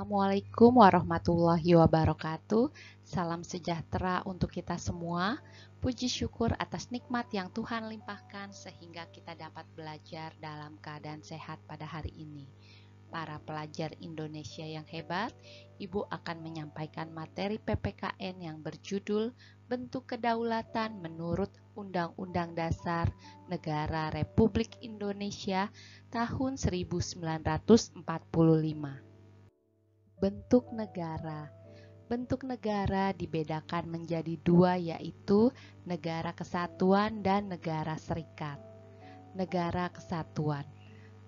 Assalamualaikum warahmatullahi wabarakatuh. Salam sejahtera untuk kita semua. Puji syukur atas nikmat yang Tuhan limpahkan sehingga kita dapat belajar dalam keadaan sehat pada hari ini. Para pelajar Indonesia yang hebat, Ibu akan menyampaikan materi PPKN yang berjudul Bentuk Kedaulatan menurut Undang-Undang Dasar Negara Republik Indonesia tahun 1945. Bentuk negara. Bentuk negara dibedakan menjadi dua, yaitu negara kesatuan dan negara serikat. Negara kesatuan.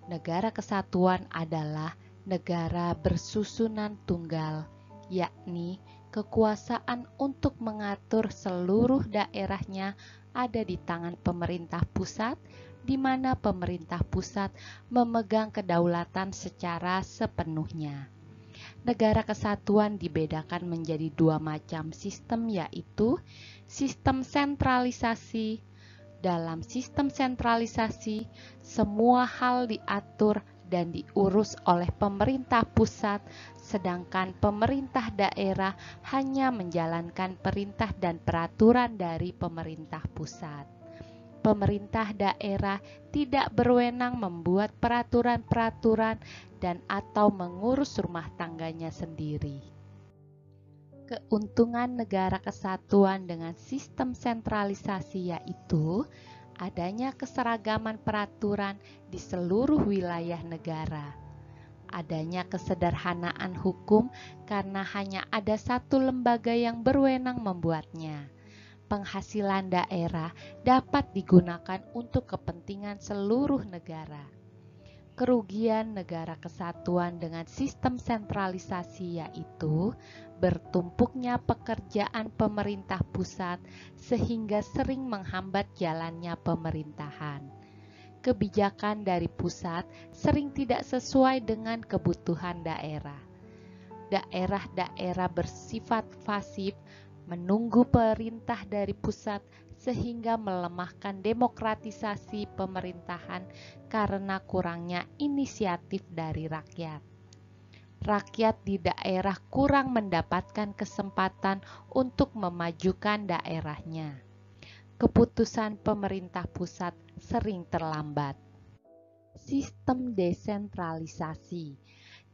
Negara kesatuan adalah negara bersusunan tunggal, yakni kekuasaan untuk mengatur seluruh daerahnya ada di tangan pemerintah pusat, di mana pemerintah pusat memegang kedaulatan secara sepenuhnya. Negara kesatuan dibedakan menjadi dua macam sistem, yaitu sistem sentralisasi. Dalam sistem sentralisasi, semua hal diatur dan diurus oleh pemerintah pusat, sedangkan pemerintah daerah hanya menjalankan perintah dan peraturan dari pemerintah pusat. Pemerintah daerah tidak berwenang membuat peraturan-peraturan dan atau mengurus rumah tangganya sendiri. Keuntungan negara kesatuan dengan sistem sentralisasi yaitu adanya keseragaman peraturan di seluruh wilayah negara. Adanya kesederhanaan hukum karena hanya ada satu lembaga yang berwenang membuatnya. Penghasilan daerah dapat digunakan untuk kepentingan seluruh negara. Kerugian negara kesatuan dengan sistem sentralisasi yaitu bertumpuknya pekerjaan pemerintah pusat sehingga sering menghambat jalannya pemerintahan. Kebijakan dari pusat sering tidak sesuai dengan kebutuhan daerah. Daerah-daerah bersifat pasif menunggu perintah dari pusat sehingga melemahkan demokratisasi pemerintahan karena kurangnya inisiatif dari rakyat. Rakyat di daerah kurang mendapatkan kesempatan untuk memajukan daerahnya. Keputusan pemerintah pusat sering terlambat. Sistem desentralisasi.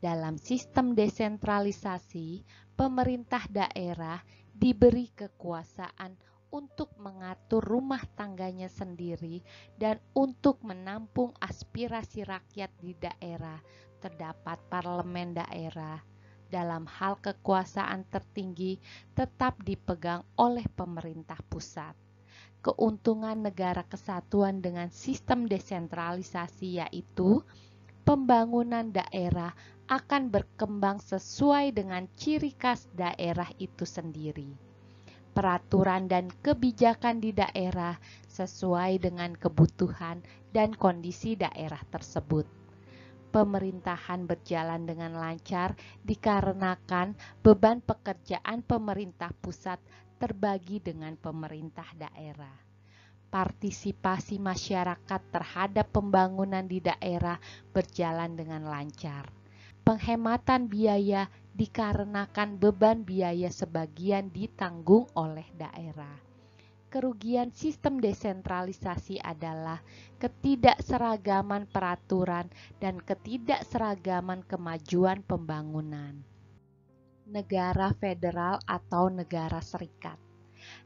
Dalam sistem desentralisasi, pemerintah daerah diberi kekuasaan untuk mengatur rumah tangganya sendiri dan untuk menampung aspirasi rakyat di daerah. Terdapat parlemen daerah. Dalam hal kekuasaan tertinggi tetap dipegang oleh pemerintah pusat. Keuntungan negara kesatuan dengan sistem desentralisasi yaitu pembangunan daerah akan berkembang sesuai dengan ciri khas daerah itu sendiri. Peraturan dan kebijakan di daerah sesuai dengan kebutuhan dan kondisi daerah tersebut. Pemerintahan berjalan dengan lancar dikarenakan beban pekerjaan pemerintah pusat terbagi dengan pemerintah daerah. Partisipasi masyarakat terhadap pembangunan di daerah berjalan dengan lancar. Penghematan biaya dikarenakan beban biaya sebagian ditanggung oleh daerah. Kerugian sistem desentralisasi adalah ketidakseragaman peraturan dan ketidakseragaman kemajuan pembangunan. Negara federal atau negara serikat.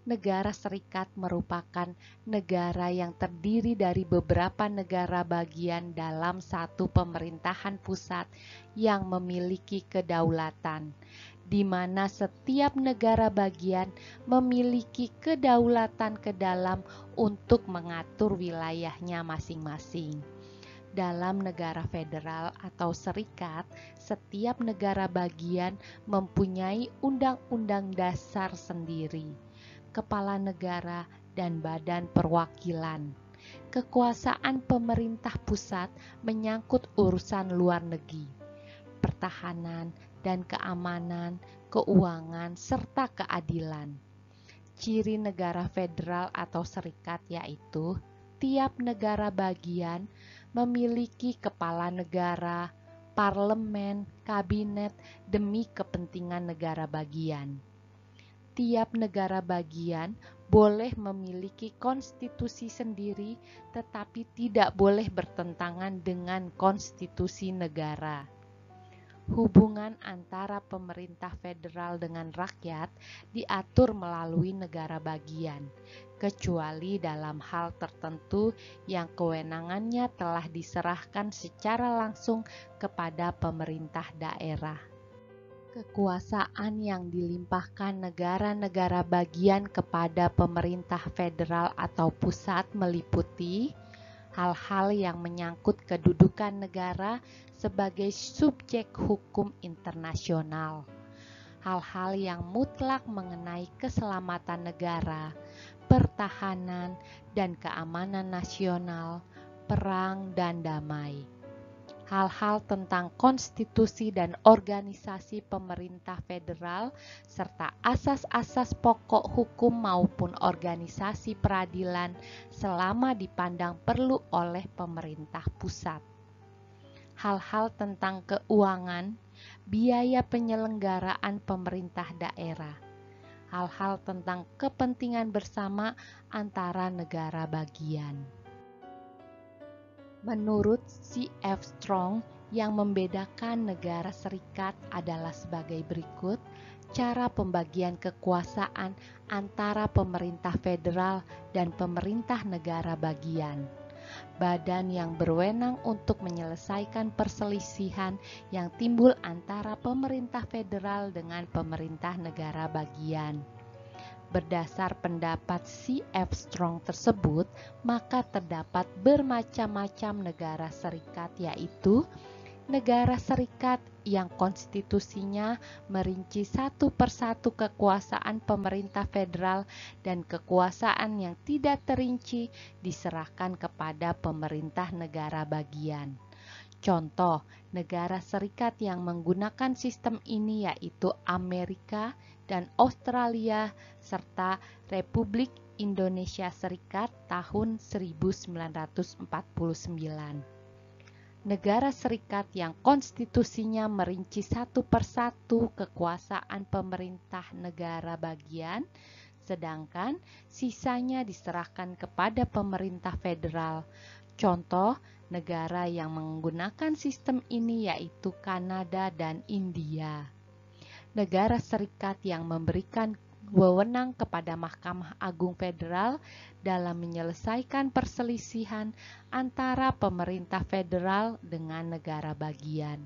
Negara Serikat merupakan negara yang terdiri dari beberapa negara bagian dalam satu pemerintahan pusat yang memiliki kedaulatan, di mana setiap negara bagian memiliki kedaulatan ke dalam untuk mengatur wilayahnya masing-masing. Dalam negara federal atau serikat, setiap negara bagian mempunyai undang-undang dasar sendiri, kepala negara, dan badan perwakilan. Kekuasaan pemerintah pusat menyangkut urusan luar negeri, pertahanan dan keamanan, keuangan, serta keadilan. Ciri negara federal atau serikat yaitu tiap negara bagian memiliki kepala negara, parlemen, kabinet demi kepentingan negara bagian. Tiap negara bagian boleh memiliki konstitusi sendiri, tetapi tidak boleh bertentangan dengan konstitusi negara. Hubungan antara pemerintah federal dengan rakyat diatur melalui negara bagian, kecuali dalam hal tertentu yang kewenangannya telah diserahkan secara langsung kepada pemerintah daerah. Kekuasaan yang dilimpahkan negara-negara bagian kepada pemerintah federal atau pusat meliputi hal-hal yang menyangkut kedudukan negara sebagai subjek hukum internasional, hal-hal yang mutlak mengenai keselamatan negara, pertahanan dan keamanan nasional, perang dan damai. Hal-hal tentang konstitusi dan organisasi pemerintah federal, serta asas-asas pokok hukum maupun organisasi peradilan selama dipandang perlu oleh pemerintah pusat. Hal-hal tentang keuangan, biaya penyelenggaraan pemerintah daerah. Hal-hal tentang kepentingan bersama antara negara bagian. Menurut C.F. Strong, yang membedakan negara serikat adalah sebagai berikut: cara pembagian kekuasaan antara pemerintah federal dan pemerintah negara bagian. Badan yang berwenang untuk menyelesaikan perselisihan yang timbul antara pemerintah federal dengan pemerintah negara bagian. Berdasar pendapat C.F. Strong tersebut, maka terdapat bermacam-macam negara serikat, yaitu negara serikat yang konstitusinya merinci satu persatu kekuasaan pemerintah federal dan kekuasaan yang tidak terinci diserahkan kepada pemerintah negara bagian. Contoh negara serikat yang menggunakan sistem ini yaitu Amerika dan Australia serta Republik Indonesia Serikat tahun 1949. Negara serikat yang konstitusinya merinci satu persatu kekuasaan pemerintah negara bagian, sedangkan sisanya diserahkan kepada pemerintah federal. Contoh negara yang menggunakan sistem ini yaitu Kanada dan India. Negara serikat yang memberikan wewenang kepada Mahkamah Agung Federal dalam menyelesaikan perselisihan antara pemerintah federal dengan negara bagian.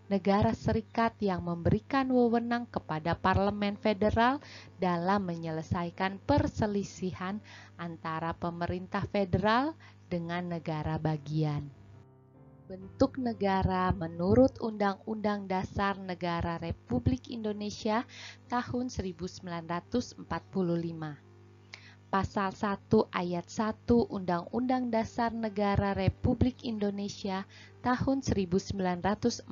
Negara serikat yang memberikan wewenang kepada Parlemen Federal dalam menyelesaikan perselisihan antara pemerintah federal dengan negara bagian. Bentuk negara menurut Undang-Undang Dasar Negara Republik Indonesia tahun 1945. Pasal 1 Ayat 1 Undang-Undang Dasar Negara Republik Indonesia tahun 1945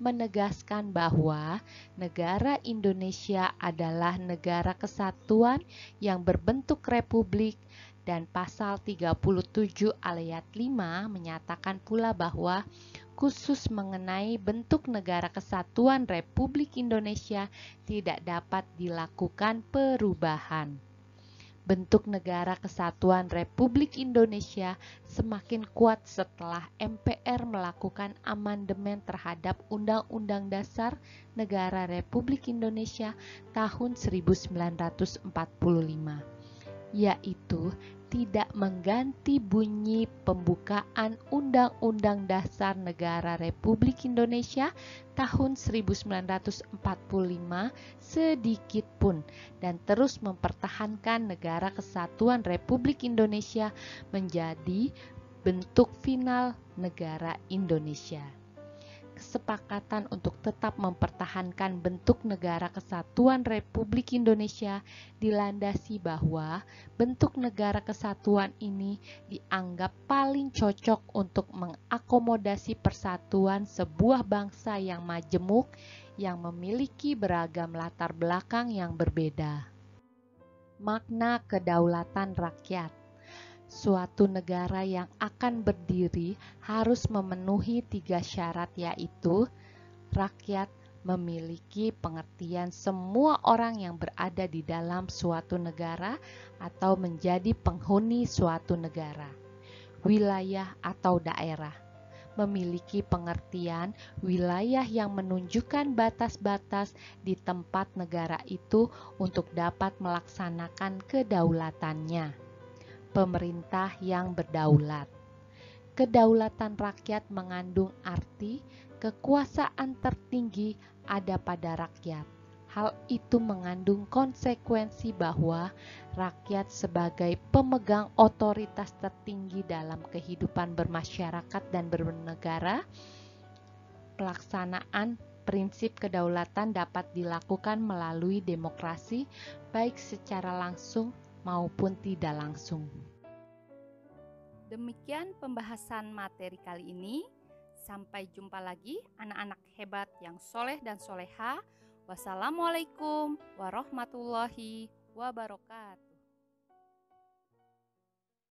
menegaskan bahwa negara Indonesia adalah negara kesatuan yang berbentuk republik, dan pasal 37 ayat 5 menyatakan pula bahwa khusus mengenai bentuk negara kesatuan Republik Indonesia tidak dapat dilakukan perubahan. bentuk negara kesatuan Republik Indonesia semakin kuat setelah MPR melakukan amandemen terhadap Undang-Undang Dasar Negara Republik Indonesia tahun 1945, yaitu tidak mengganti bunyi pembukaan Undang-Undang Dasar Negara Republik Indonesia tahun 1945 sedikit pun, dan terus mempertahankan negara kesatuan Republik Indonesia menjadi bentuk final negara Indonesia. Kesepakatan untuk tetap mempertahankan bentuk negara kesatuan Republik Indonesia dilandasi bahwa bentuk negara kesatuan ini dianggap paling cocok untuk mengakomodasi persatuan sebuah bangsa yang majemuk yang memiliki beragam latar belakang yang berbeda. Makna kedaulatan rakyat. Suatu negara yang akan berdiri harus memenuhi 3 syarat, yaitu rakyat memiliki pengertian semua orang yang berada di dalam suatu negara atau menjadi penghuni suatu negara. Wilayah atau daerah memiliki pengertian wilayah yang menunjukkan batas-batas di tempat negara itu untuk dapat melaksanakan kedaulatannya. Pemerintah yang berdaulat. Kedaulatan rakyat mengandung arti kekuasaan tertinggi ada pada rakyat. Hal itu mengandung konsekuensi bahwa rakyat sebagai pemegang otoritas tertinggi dalam kehidupan bermasyarakat dan bernegara. Pelaksanaan prinsip kedaulatan dapat dilakukan melalui demokrasi, baik secara langsung maupun tidak langsung. Demikian pembahasan materi kali ini. Sampai jumpa lagi anak-anak hebat yang soleh dan soleha. Wassalamualaikum warahmatullahi wabarakatuh.